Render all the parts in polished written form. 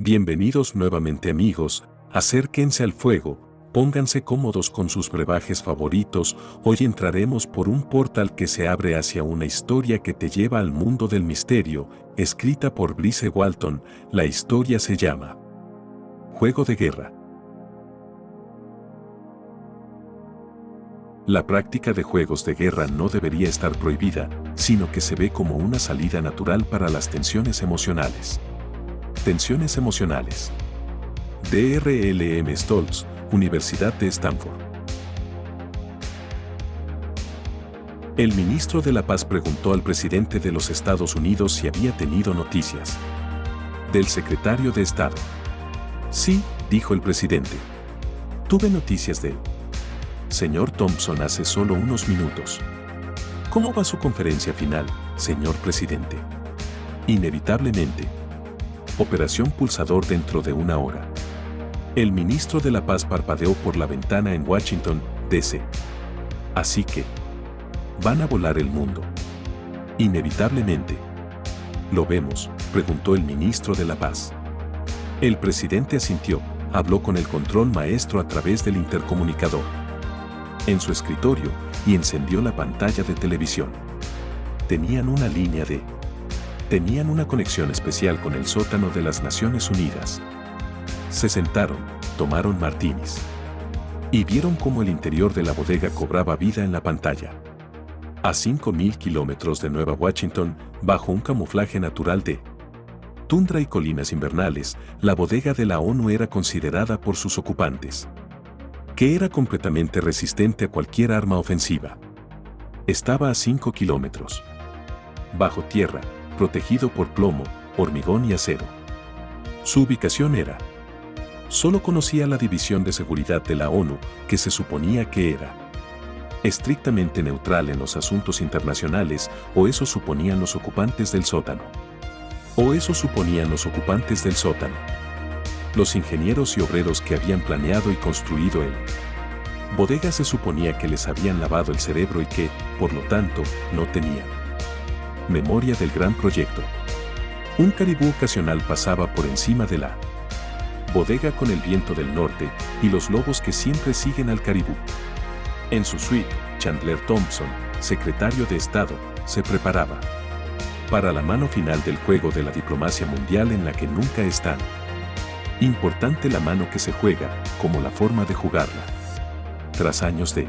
Bienvenidos nuevamente amigos, acérquense al fuego, pónganse cómodos con sus brebajes favoritos, hoy entraremos por un portal que se abre hacia una historia que te lleva al mundo del misterio, escrita por Bryce Walton. La historia se llama Juego de Guerra. La práctica de juegos de guerra no debería estar prohibida, sino que se ve como una salida natural para las tensiones emocionales. Tensiones emocionales. D.R.L.M. Stoltz, Universidad de Stanford. El ministro de la Paz preguntó al presidente de los Estados Unidos si había tenido noticias del secretario de Estado. Sí, dijo el presidente. Tuve noticias del señor Thompson hace solo unos minutos. ¿Cómo va su conferencia final, señor presidente? Inevitablemente. Operación Pulsador dentro de una hora. El ministro de la Paz parpadeó por la ventana en Washington, D.C. Así que, ¿van a volar el mundo? Inevitablemente. ¿Lo vemos?, preguntó el ministro de la Paz. El presidente asintió, habló con el control maestro a través del intercomunicador en su escritorio y encendió la pantalla de televisión. Tenían una conexión especial con el sótano de las Naciones Unidas. Se sentaron, tomaron martinis y vieron cómo el interior de la bodega cobraba vida en la pantalla. A 5.000 kilómetros de Nueva Washington, bajo un camuflaje natural de tundra y colinas invernales, la bodega de la ONU era considerada por sus ocupantes que era completamente resistente a cualquier arma ofensiva. Estaba a 5 kilómetros bajo tierra, protegido por plomo, hormigón y acero. Su ubicación era. Solo conocía la División de Seguridad de la ONU, que se suponía que era estrictamente neutral en los asuntos internacionales, o eso suponían los ocupantes del sótano. Los ingenieros y obreros que habían planeado y construido el bodega se suponía que les habían lavado el cerebro y que, por lo tanto, no tenían memoria del gran proyecto. Un caribú ocasional pasaba por encima de la bodega con el viento del norte y los lobos que siempre siguen al caribú. En su suite, Chandler Thompson, secretario de Estado, se preparaba para la mano final del juego de la diplomacia mundial en la que nunca es tan importante la mano que se juega como la forma de jugarla. Tras años de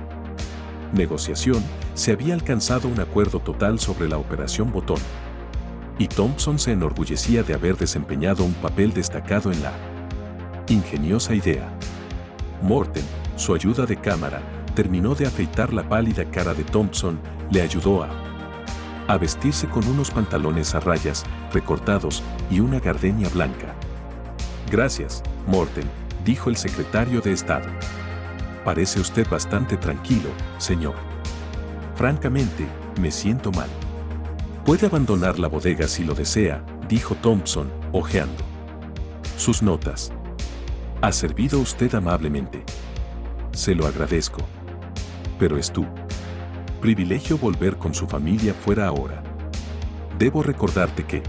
negociación, se había alcanzado un acuerdo total sobre la Operación Botón. Y Thompson se enorgullecía de haber desempeñado un papel destacado en la ingeniosa idea. Morten, su ayuda de cámara, terminó de afeitar la pálida cara de Thompson, le ayudó a vestirse con unos pantalones a rayas, recortados, y una gardenia blanca. Gracias, Morten, dijo el secretario de Estado. Parece usted bastante tranquilo, señor. Francamente, me siento mal. Puede abandonar la bodega si lo desea, dijo Thompson, hojeando sus notas. Ha servido usted amablemente. Se lo agradezco. Pero es tu privilegio volver con su familia fuera ahora. Debo recordarte que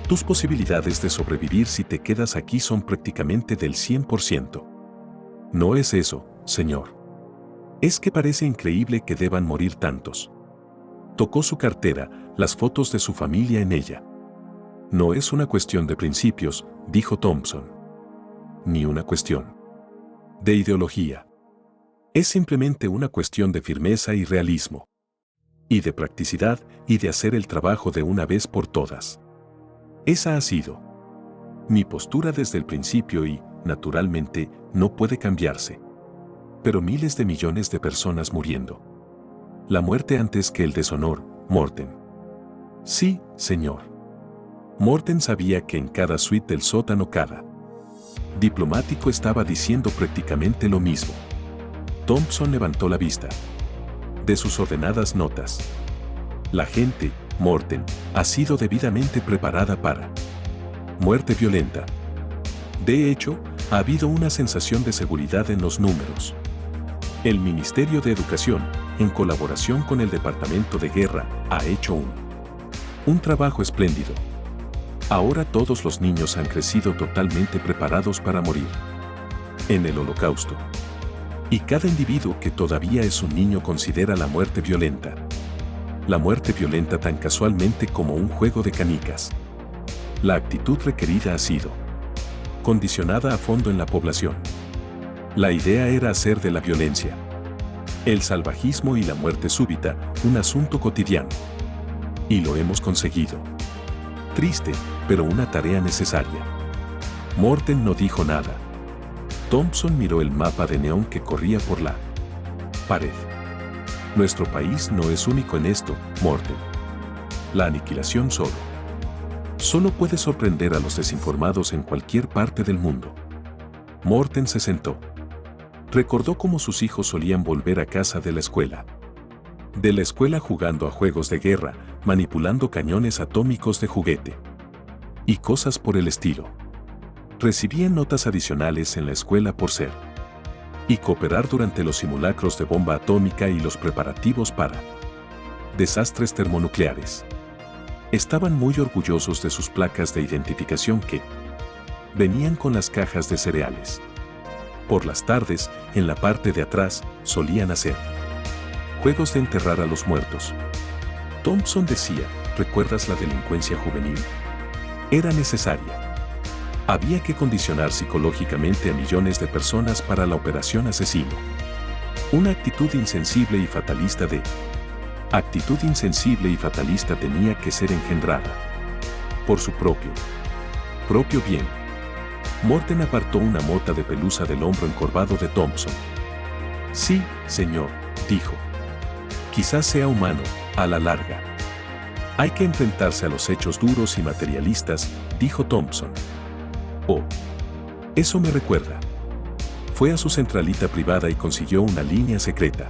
tus posibilidades de sobrevivir si te quedas aquí son prácticamente del 100%. No es eso, señor. Es que parece increíble que deban morir tantos. Tocó su cartera, las fotos de su familia en ella. No es una cuestión de principios, dijo Thompson. Ni una cuestión de ideología. Es simplemente una cuestión de firmeza y realismo. Y de practicidad, y de hacer el trabajo de una vez por todas. Esa ha sido mi postura desde el principio y, naturalmente, no puede cambiarse. Pero miles de millones de personas muriendo. La muerte antes que el deshonor, Morten. Sí, señor. Morten sabía que en cada suite del sótano cada diplomático estaba diciendo prácticamente lo mismo. Thompson levantó la vista de sus ordenadas notas. La gente, Morten, ha sido debidamente preparada para muerte violenta. De hecho, ha habido una sensación de seguridad en los números. El Ministerio de Educación, en colaboración con el Departamento de Guerra, ha hecho un trabajo espléndido. Ahora todos los niños han crecido totalmente preparados para morir en el Holocausto. Y cada individuo que todavía es un niño considera la muerte violenta. La muerte violenta tan casualmente como un juego de canicas. La actitud requerida ha sido condicionada a fondo en la población. La idea era hacer de la violencia, el salvajismo y la muerte súbita un asunto cotidiano. Y lo hemos conseguido. Triste, pero una tarea necesaria. Morten no dijo nada. Thompson miró el mapa de neón que corría por la pared. Nuestro país no es único en esto, Morten. La aniquilación solo puede sorprender a los desinformados en cualquier parte del mundo. Morten se sentó. Recordó cómo sus hijos solían volver a casa de la escuela. De la escuela jugando a juegos de guerra, manipulando cañones atómicos de juguete. Y cosas por el estilo. Recibían notas adicionales en la escuela por ser y cooperar durante los simulacros de bomba atómica y los preparativos para desastres termonucleares. Estaban muy orgullosos de sus placas de identificación que venían con las cajas de cereales. Por las tardes, en la parte de atrás, solían hacer juegos de enterrar a los muertos. Thompson decía, ¿recuerdas la delincuencia juvenil? Era necesaria. Había que condicionar psicológicamente a millones de personas para la operación asesino. Una actitud insensible y fatalista tenía que ser engendrada por su propio bien. Morten apartó una mota de pelusa del hombro encorvado de Thompson. Sí, señor, dijo. Quizás sea humano, a la larga. Hay que enfrentarse a los hechos duros y materialistas, dijo Thompson. Oh, eso me recuerda. Fue a su centralita privada y consiguió una línea secreta.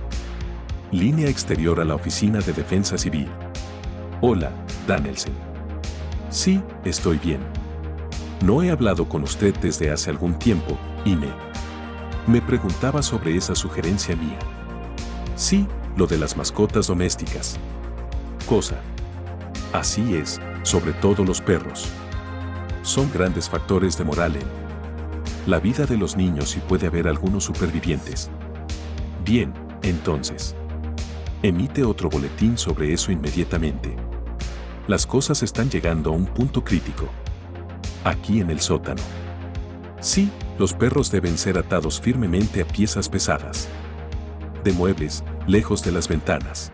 Línea exterior a la Oficina de Defensa Civil. Hola, Danielson. Sí, estoy bien. No he hablado con usted desde hace algún tiempo, y me preguntaba sobre esa sugerencia mía. Sí, lo de las mascotas domésticas. Cosa. Así es, sobre todo los perros. Son grandes factores de moral en la vida de los niños y puede haber algunos supervivientes. Bien, entonces. Emite otro boletín sobre eso inmediatamente. Las cosas están llegando a un punto crítico. Aquí en el sótano. Sí, los perros deben ser atados firmemente a piezas pesadas. De muebles, lejos de las ventanas.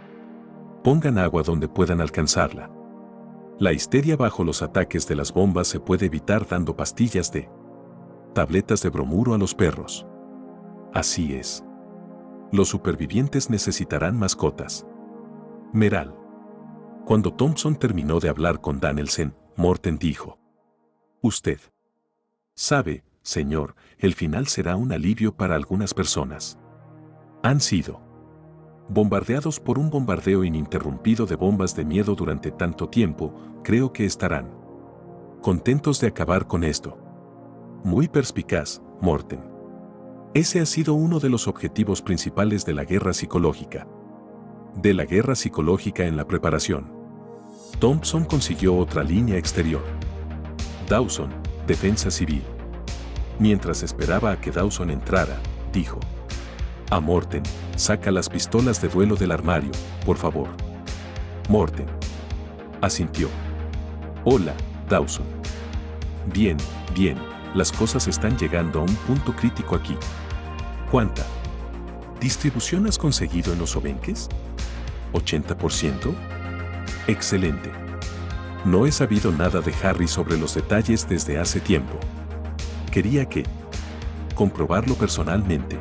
Pongan agua donde puedan alcanzarla. La histeria bajo los ataques de las bombas se puede evitar dando pastillas de tabletas de bromuro a los perros. Así es. Los supervivientes necesitarán mascotas. Meral. Cuando Thompson terminó de hablar con Danielson, Morten dijo: Usted sabe, señor, el final será un alivio para algunas personas. Han sido bombardeados por un bombardeo ininterrumpido de bombas de miedo durante tanto tiempo, creo que estarán contentos de acabar con esto. Muy perspicaz, Morten. Ese ha sido uno de los objetivos principales de la guerra psicológica. De la guerra psicológica en la preparación. Thompson consiguió otra línea exterior. Dawson, Defensa Civil. Mientras esperaba a que Dawson entrara, dijo a Morten: saca las pistolas de duelo del armario, por favor. Morten asintió. Hola, Dawson. Bien, bien, las cosas están llegando a un punto crítico aquí. ¿Cuánta distribución has conseguido en los obenques? ¿80%? Excelente. No he sabido nada de Harry sobre los detalles desde hace tiempo. Quería comprobarlo personalmente.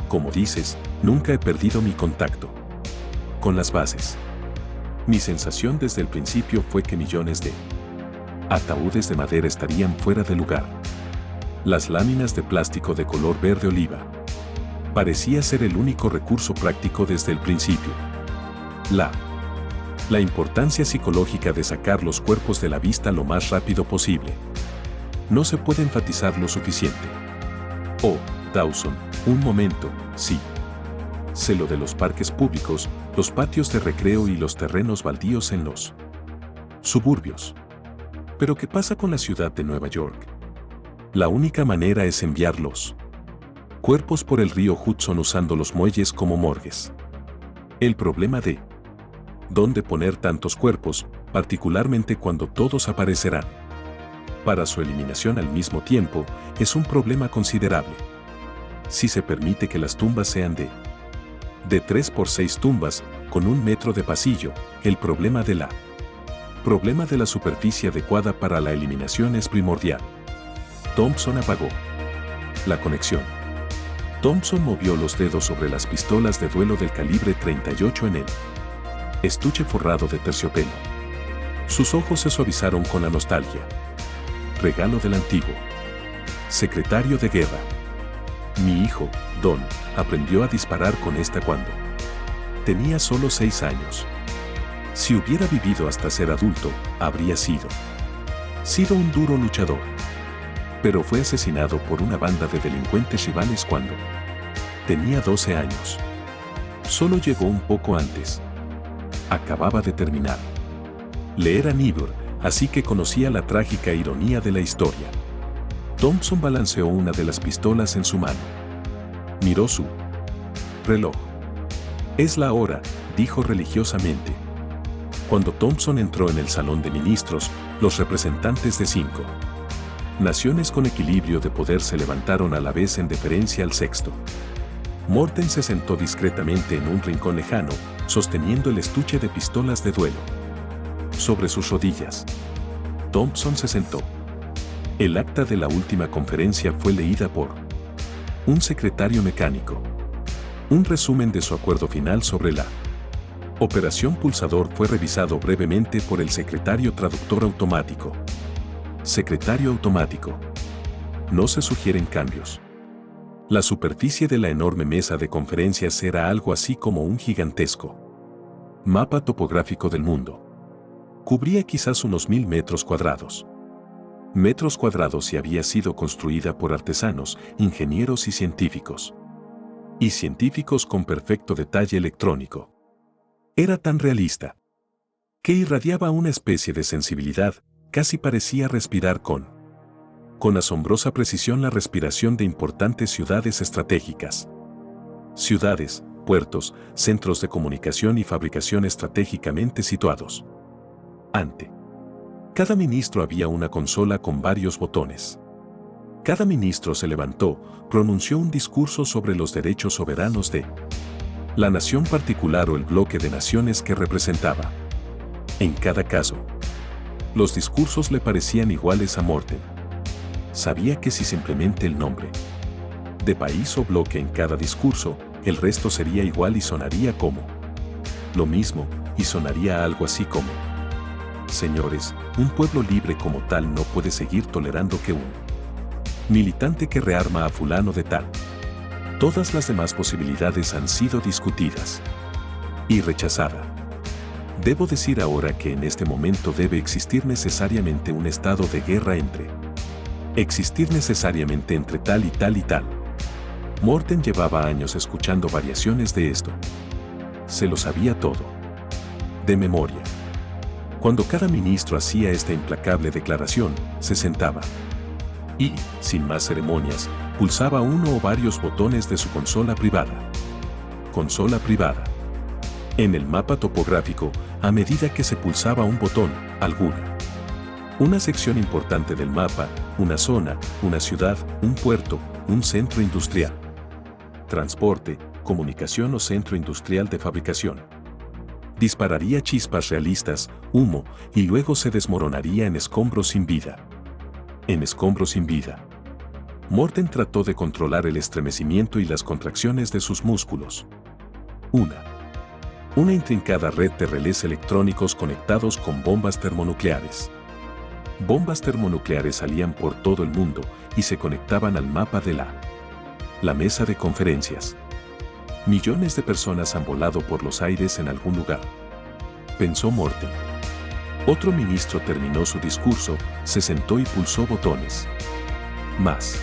Como dices, nunca he perdido mi contacto con las bases. Mi sensación desde el principio fue que millones de ataúdes de madera estarían fuera de lugar. Las láminas de plástico de color verde oliva parecía ser el único recurso práctico desde el principio. La importancia psicológica de sacar los cuerpos de la vista lo más rápido posible. No se puede enfatizar lo suficiente. Oh, Dawson, un momento, sí. Sé lo de los parques públicos, los patios de recreo y los terrenos baldíos en los suburbios. Pero ¿qué pasa con la ciudad de Nueva York? La única manera es enviar los cuerpos por el río Hudson usando los muelles como morgues. El problema de dónde poner tantos cuerpos, particularmente cuando todos aparecerán para su eliminación al mismo tiempo, es un problema considerable. Si se permite que las tumbas sean de 3 por 6 tumbas, con 1 metro de pasillo, el problema de la superficie adecuada para la eliminación es primordial. Thompson apagó la conexión. Thompson movió los dedos sobre las pistolas de duelo del calibre 38 en el estuche forrado de terciopelo. Sus ojos se suavizaron con la nostalgia. Regalo del antiguo secretario de guerra. Mi hijo, Don, aprendió a disparar con esta cuando tenía solo 6 años. Si hubiera vivido hasta ser adulto, habría sido un duro luchador. Pero fue asesinado por una banda de delincuentes rivales cuando tenía 12 años. Solo llegó un poco antes. Acababa de terminar leer a Niebuhr, así que conocía la trágica ironía de la historia. Thompson balanceó una de las pistolas en su mano. Miró su reloj. Es la hora, dijo religiosamente. Cuando Thompson entró en el salón de ministros, los representantes de 5 naciones con equilibrio de poder se levantaron a la vez en deferencia al sexto. Morten se sentó discretamente en un rincón lejano, sosteniendo el estuche de pistolas de duelo sobre sus rodillas. Thompson se sentó. El acta de la última conferencia fue leída por un secretario mecánico. Un resumen de su acuerdo final sobre la Operación Pulsador fue revisado brevemente por el secretario traductor automático. Secretario automático. No se sugieren cambios. La superficie de la enorme mesa de conferencias era algo así como un gigantesco mapa topográfico del mundo. Cubría quizás unos 1000 metros cuadrados. Metros cuadrados y había sido construida por artesanos, ingenieros y científicos. Y científicos con perfecto detalle electrónico. Era tan realista que irradiaba una especie de sensibilidad, casi parecía respirar con asombrosa precisión la respiración de importantes ciudades estratégicas. Ciudades, puertos, centros de comunicación y fabricación estratégicamente situados. Ante cada ministro había una consola con varios botones. Cada ministro se levantó, pronunció un discurso sobre los derechos soberanos de la nación particular o el bloque de naciones que representaba. En cada caso, los discursos le parecían iguales a Morten. Sabía que si simplemente el nombre de país o bloque en cada discurso, el resto sería igual y sonaría como lo mismo, y sonaría algo así como: señores, un pueblo libre como tal no puede seguir tolerando que un militante que rearma a fulano de tal. Todas las demás posibilidades han sido discutidas y rechazada. Debo decir ahora que en este momento debe existir necesariamente un estado de guerra entre tal y tal y tal. Morten llevaba años escuchando variaciones de esto. Se lo sabía todo. De memoria. Cuando cada ministro hacía esta implacable declaración, se sentaba y, sin más ceremonias, pulsaba uno o varios botones de su consola privada. Consola privada. En el mapa topográfico, a medida que se pulsaba un botón, una sección importante del mapa, una zona, una ciudad, un puerto, un centro industrial, transporte, comunicación o centro industrial de fabricación, dispararía chispas realistas, humo, y luego se desmoronaría en escombros sin vida. En escombros sin vida. Morten trató de controlar el estremecimiento y las contracciones de sus músculos. Una intrincada red de relés electrónicos conectados con bombas termonucleares. Bombas termonucleares salían por todo el mundo y se conectaban al mapa de la mesa de conferencias. Millones de personas han volado por los aires en algún lugar. Pensó Morten. Otro ministro terminó su discurso, se sentó y pulsó botones. Más.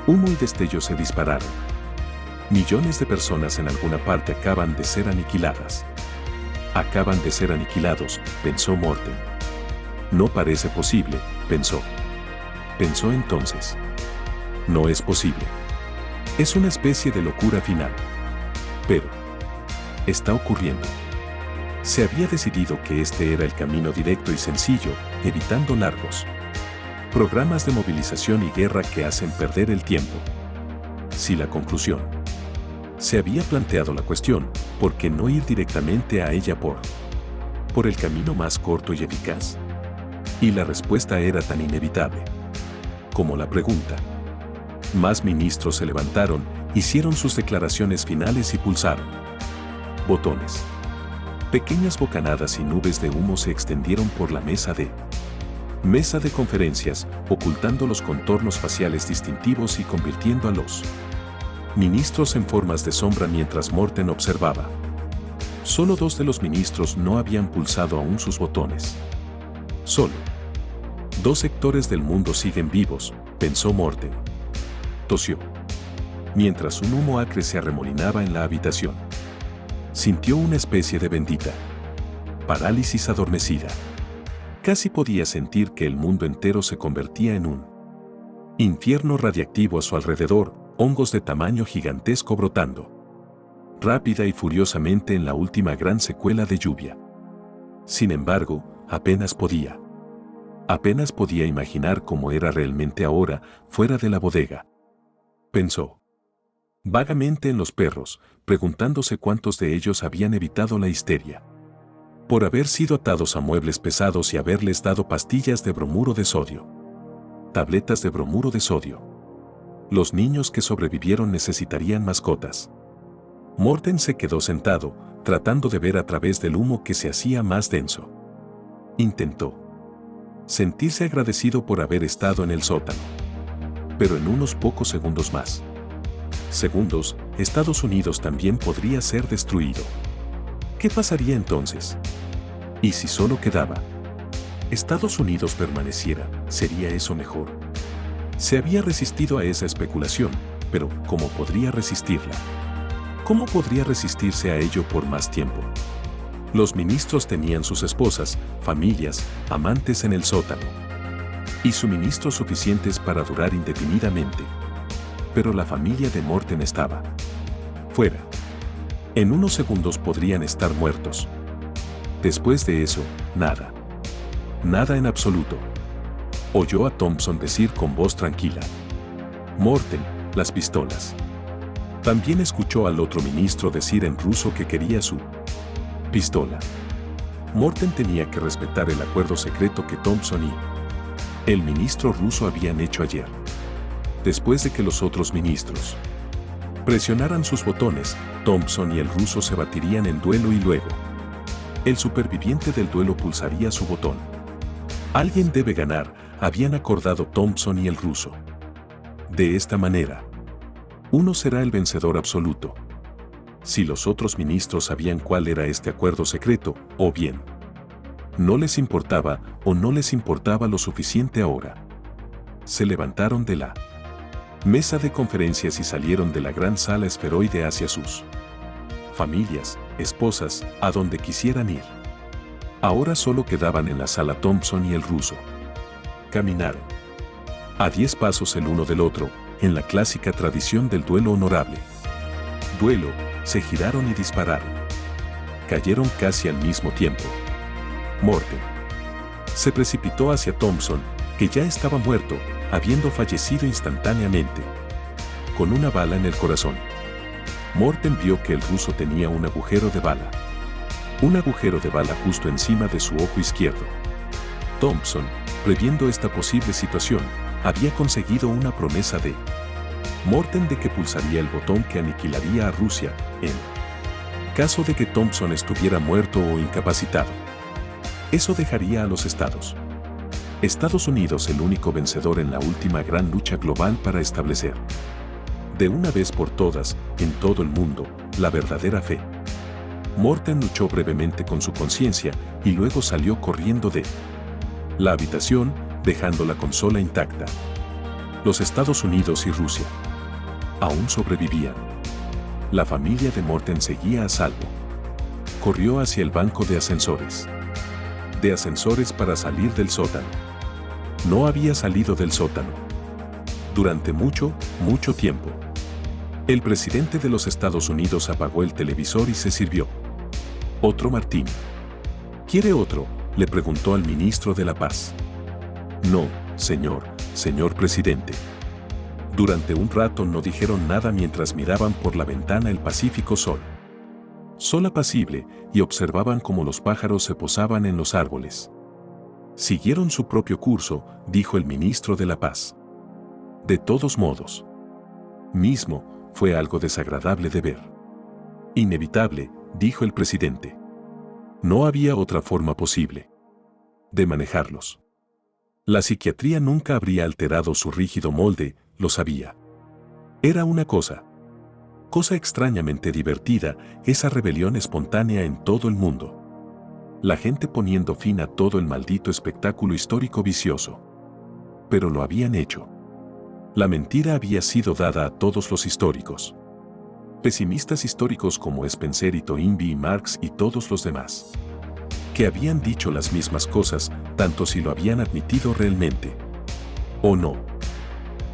Humo y destellos se dispararon. Millones de personas en alguna parte acaban de ser aniquiladas. Acaban de ser aniquilados, pensó Morten. No parece posible, pensó. Pensó entonces. No es posible. Es una especie de locura final. Pero está ocurriendo. Se había decidido que este era el camino directo y sencillo, evitando largos programas de movilización y guerra que hacen perder el tiempo. Si la conclusión. Se había planteado la cuestión, ¿por qué no ir directamente a ella por el camino más corto y eficaz? Y la respuesta era tan inevitable como la pregunta. Más ministros se levantaron, hicieron sus declaraciones finales y pulsaron botones. Pequeñas bocanadas y nubes de humo se extendieron por la mesa de conferencias, ocultando los contornos faciales distintivos y convirtiendo a los ministros en formas de sombra mientras Morten observaba. Solo 2 de los ministros no habían pulsado aún sus botones. Solo 2 sectores del mundo siguen vivos, pensó Morten. Tosió. Mientras un humo acre se arremolinaba en la habitación. Sintió una especie de bendita parálisis adormecida. Casi podía sentir que el mundo entero se convertía en un infierno radiactivo a su alrededor, hongos de tamaño gigantesco brotando rápida y furiosamente en la última gran secuela de lluvia. Sin embargo, apenas podía imaginar cómo era realmente ahora, fuera de la bodega. Pensó vagamente en los perros, preguntándose cuántos de ellos habían evitado la histeria por haber sido atados a muebles pesados y haberles dado pastillas de bromuro de sodio. Tabletas de bromuro de sodio. Los niños que sobrevivieron necesitarían mascotas. Morten se quedó sentado, tratando de ver a través del humo que se hacía más denso. Intentó sentirse agradecido por haber estado en el sótano. Pero en unos pocos segundos, Estados Unidos también podría ser destruido. ¿Qué pasaría entonces? ¿Y si solo quedaba Estados Unidos permaneciera, sería eso mejor? Se había resistido a esa especulación, pero ¿cómo podría resistirla? ¿Cómo podría resistirse a ello por más tiempo? Los ministros tenían sus esposas, familias, amantes en el sótano. Y suministros suficientes para durar indefinidamente. Pero la familia de Morten estaba fuera. En unos segundos podrían estar muertos. Después de eso, nada. Nada en absoluto. Oyó a Thompson decir con voz tranquila. Morten, las pistolas. También escuchó al otro ministro decir en ruso que quería su pistola. Morten tenía que respetar el acuerdo secreto que Thompson y el ministro ruso habían hecho ayer. Después de que los otros ministros presionaran sus botones, Thompson y el ruso se batirían en duelo y luego el superviviente del duelo pulsaría su botón. Alguien debe ganar, habían acordado Thompson y el ruso. De esta manera, uno será el vencedor absoluto. Si los otros ministros sabían cuál era este acuerdo secreto, o bien no les importaba o no les importaba lo suficiente ahora. Se levantaron de la mesa de conferencias y salieron de la gran sala esferoide hacia sus familias, esposas, a donde quisieran ir. Ahora solo quedaban en la sala Thompson y el ruso. Caminaron a 10 pasos el uno del otro, en la clásica tradición del duelo honorable. Duelo, se giraron y dispararon. Cayeron casi al mismo tiempo. Morten se precipitó hacia Thompson, que ya estaba muerto, habiendo fallecido instantáneamente, con una bala en el corazón. Morten vio que el ruso tenía un agujero de bala. Un agujero de bala justo encima de su ojo izquierdo. Thompson, previendo esta posible situación, había conseguido una promesa de Morten de que pulsaría el botón que aniquilaría a Rusia, en caso de que Thompson estuviera muerto o incapacitado. Eso dejaría a los Estados Unidos el único vencedor en la última gran lucha global para establecer, de una vez por todas, en todo el mundo, la verdadera fe. Morten luchó brevemente con su conciencia y luego salió corriendo de la habitación, dejando la consola intacta. Los Estados Unidos y Rusia aún sobrevivían. La familia de Morten seguía a salvo. Corrió hacia el banco de ascensores. de ascensores para salir del sótano. No había salido del sótano durante mucho, mucho tiempo. El presidente de los Estados Unidos apagó el televisor y se sirvió otro martini. ¿Quiere otro?, le preguntó al ministro de la Paz. No, señor presidente. Durante un rato no dijeron nada mientras miraban por la ventana el pacífico sol apacible, y observaban cómo los pájaros se posaban en los árboles. Siguieron su propio curso, dijo el ministro de la Paz. De todos modos, fue algo desagradable de ver. Inevitable, dijo el presidente. No había otra forma posible de manejarlos. La psiquiatría nunca habría alterado su rígido molde, lo sabía. Era una cosa extrañamente divertida, esa rebelión espontánea en todo el mundo. La gente poniendo fin a todo el maldito espectáculo histórico vicioso. Pero lo habían hecho. La mentira había sido dada a todos los históricos. Pesimistas históricos como Spencer y Toynbee y Marx y todos los demás. Que habían dicho las mismas cosas, tanto si lo habían admitido realmente o no.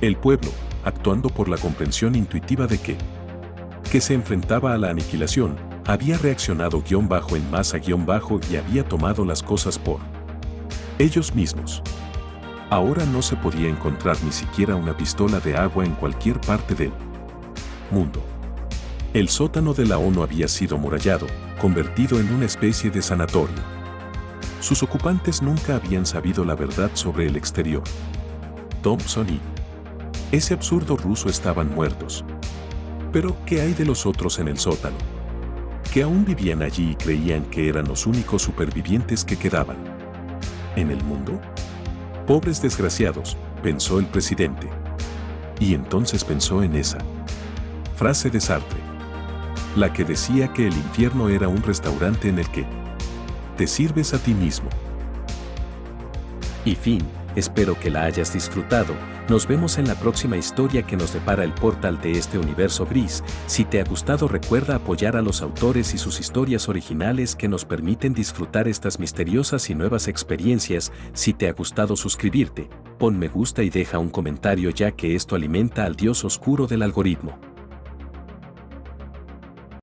El pueblo, actuando por la comprensión intuitiva de que se enfrentaba a la aniquilación, había reaccionado en masa y había tomado las cosas por ellos mismos. Ahora no se podía encontrar ni siquiera una pistola de agua en cualquier parte del mundo. El sótano de la ONU había sido amurallado, convertido en una especie de sanatorio. Sus ocupantes nunca habían sabido la verdad sobre el exterior. Thompson y ese absurdo ruso estaban muertos. Pero, ¿qué hay de los otros en el sótano? Que aún vivían allí y creían que eran los únicos supervivientes que quedaban en el mundo. Pobres desgraciados, pensó el presidente. Y entonces pensó en esa frase de Sartre, la que decía que el infierno era un restaurante en el que te sirves a ti mismo. Y fin, espero que la hayas disfrutado. Nos vemos en la próxima historia que nos depara el portal de este universo gris. Si te ha gustado, recuerda apoyar a los autores y sus historias originales que nos permiten disfrutar estas misteriosas y nuevas experiencias. Si te ha gustado, suscribirte, pon me gusta y deja un comentario, ya que esto alimenta al dios oscuro del algoritmo.